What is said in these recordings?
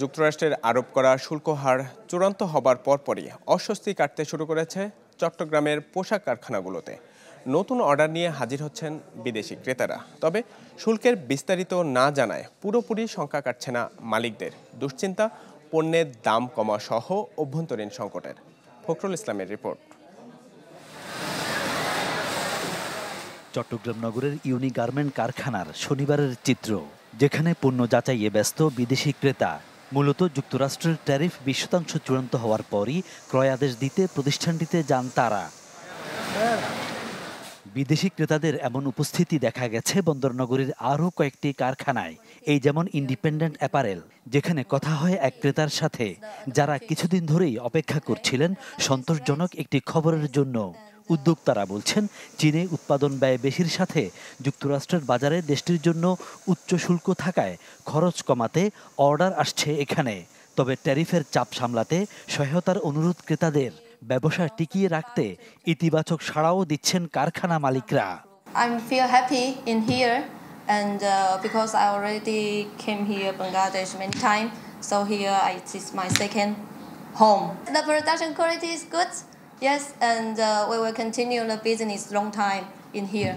যুক্তরাষ্ট্রের আরোপ করা শুল্ক হার চূড়ান্ত হবার পরপরই অস্বস্তি কাটতে শুরু করেছে চট্টগ্রামের পোশাক কারখানাগুলোতে। নতুন অর্ডার নিয়ে হাজির হচ্ছেন বিদেশি ক্রেতারা। তবে শুল্কের বিস্তারিত না জানায় পুরোপুরি শঙ্কা কাটছে না মালিকদের। দুশ্চিন্তা পণ্যের দাম কমা সহ অভ্যন্তরীণ সংকটের। ফখরুল ইসলামের রিপোর্ট। চট্টগ্রাম নগরের ইউনি গার্মেন্ট কারখানার শনিবারের চিত্র, যেখানে পণ্য যাচাইয়ে ব্যস্ত বিদেশি ক্রেতা। মূলত যুক্তরাষ্ট্রের ট্যারিফ 20% চূড়ান্ত হওয়ার পরই ক্রয় আদেশ দিতে প্রতিষ্ঠানটিতে যান তারা। বিদেশি ক্রেতাদের এমন উপস্থিতি দেখা গেছে বন্দরনগরীর আরও কয়েকটি কারখানায়। এই যেমন ইন্ডিপেন্ডেন্ট অ্যাপারেল, যেখানে কথা হয় এক ক্রেতার সাথে, যারা কিছুদিন ধরেই অপেক্ষা করছিলেন সন্তোষজনক একটি খবরের জন্য। উদ্যোক্তারা বলছেন, চীনে উৎপাদন ব্যয় বেশির সাথে যুক্তরাষ্ট্রের বাজারে দেশটির জন্য উচ্চ শুল্ক থাকায় খরচ কমাতে অর্ডার আসছে এখানে। তবে ট্যারিফের চাপ সামলাতে সহায়তার অনুরোধ ক্রেতাদের। ব্যবসা টিকিয়ে রাখতে ইতিবাচক সাড়াও দিচ্ছেন কারখানা মালিকরা। I feel happy in here and because I already came here Bangladesh many times, so here it is my second home. The production quality is good. Yes, and we will continue the business long time in here.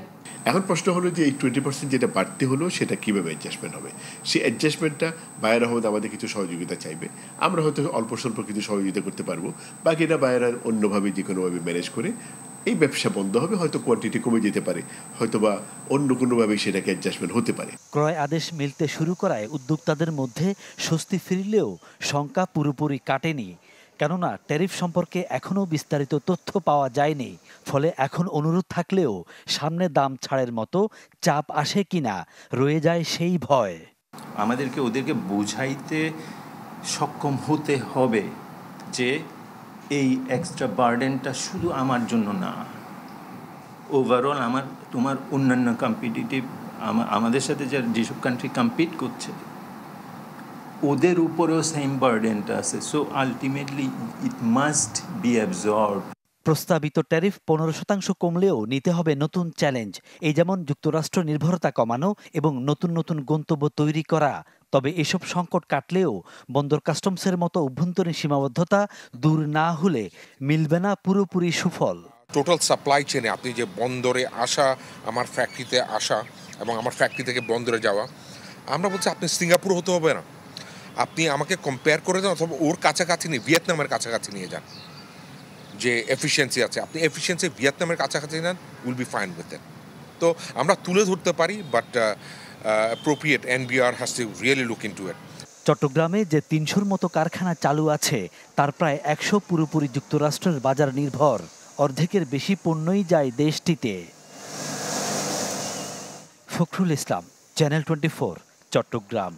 এখন প্রশ্ন হলো যে এই 20% যেটা বাড়তি হলো সেটা কিভাবে অ্যাডজাস্টমেন্ট হবে। সেই অ্যাডজাস্টমেন্টটা বায়েরা হয়তো আমাদের কিছু সহযোগিতা চাইবে, আমরা হয়তো অল্প স্বল্প কিছু সহযোগিতা করতে পারবো, বাকিটা বায়েরা অন্যভাবে যে কোনোভাবে ম্যানেজ করে এই ব্যবসা বন্ধ হবে, হয়তো কোয়ান্টিটি কমে যেতে পারে, হয়তো বা অন্য কোনোভাবে সেটাকে অ্যাডজাস্টমেন্ট হতে পারে। ক্রয় আদেশ মিলতে শুরু করায় উদ্যোক্তাদের মধ্যে স্বস্তি ফিরলেও শঙ্কা পুরোপুরি কাটেনি। কেননা ট্যারিফ সম্পর্কে এখনও বিস্তারিত তথ্য পাওয়া যায়নি। ফলে এখন অনুরোধ থাকলেও সামনে দাম ছাড়ের মতো চাপ আসে কিনা রয়ে যায় সেই ভয়। আমাদেরকে ওদেরকে বোঝাইতে সক্ষম হতে হবে যে এই এক্সট্রা বার্ডেনটা শুধু আমার জন্য না, ওভারঅল তোমার অন্যান্য কম্পিটিটিভ আমাদের সাথে যেসব কান্ট্রি কম্পিট করছে ওদের উপরেও সেম বার্ডেনটা আছে। So ultimately it must be absorbed. প্রস্তাবিত ট্যারিফ 15% কমলেও নিতে হবে নতুন চ্যালেঞ্জ। এই যেমন যুক্তরাষ্ট্র নির্ভরতা কমানো এবং নতুন নতুন গন্তব্য তৈরি করা। তবে এসব সংকট কাটলেও বন্দর কাস্টমসের মতো অভ্যন্তরীণ সীমাবদ্ধতা দূর না হলে মিলবে না পুরোপুরি সুফল। টোটাল সাপ্লাই চেনে আপনি যে বন্দরে আসা, আমার ফ্যাক্টরিতে আসা এবং আমার ফ্যাক্টরি থেকে বন্দরে যাওয়া, আমরা বলছি আপনি সিঙ্গাপুর হতে হবে না, আপনি আমাকে কম্পেয়ার করে দেন অথবা ওর কাছাকাছি নিয়ে ভিয়েতনামের কাছাকাছি নিয়ে যান। যে এফিসিয়েন্সি আছে, আপনি এফিসিয়েন্সি ভিয়েতনামের কাছাকাছি নেন, will be fine with it. তো আমরা তুলে ধরতে পারি, but appropriate NBR has to really look into ইট। চট্টগ্রামে যে 300-র মতো কারখানা চালু আছে তার প্রায় 100 পুরোপুরি যুক্তরাষ্ট্রের বাজার নির্ভর। অর্ধেকের বেশি পণ্যই যায় দেশটিতে। ফখরুল ইসলাম, চ্যানেল 24, চট্টগ্রাম।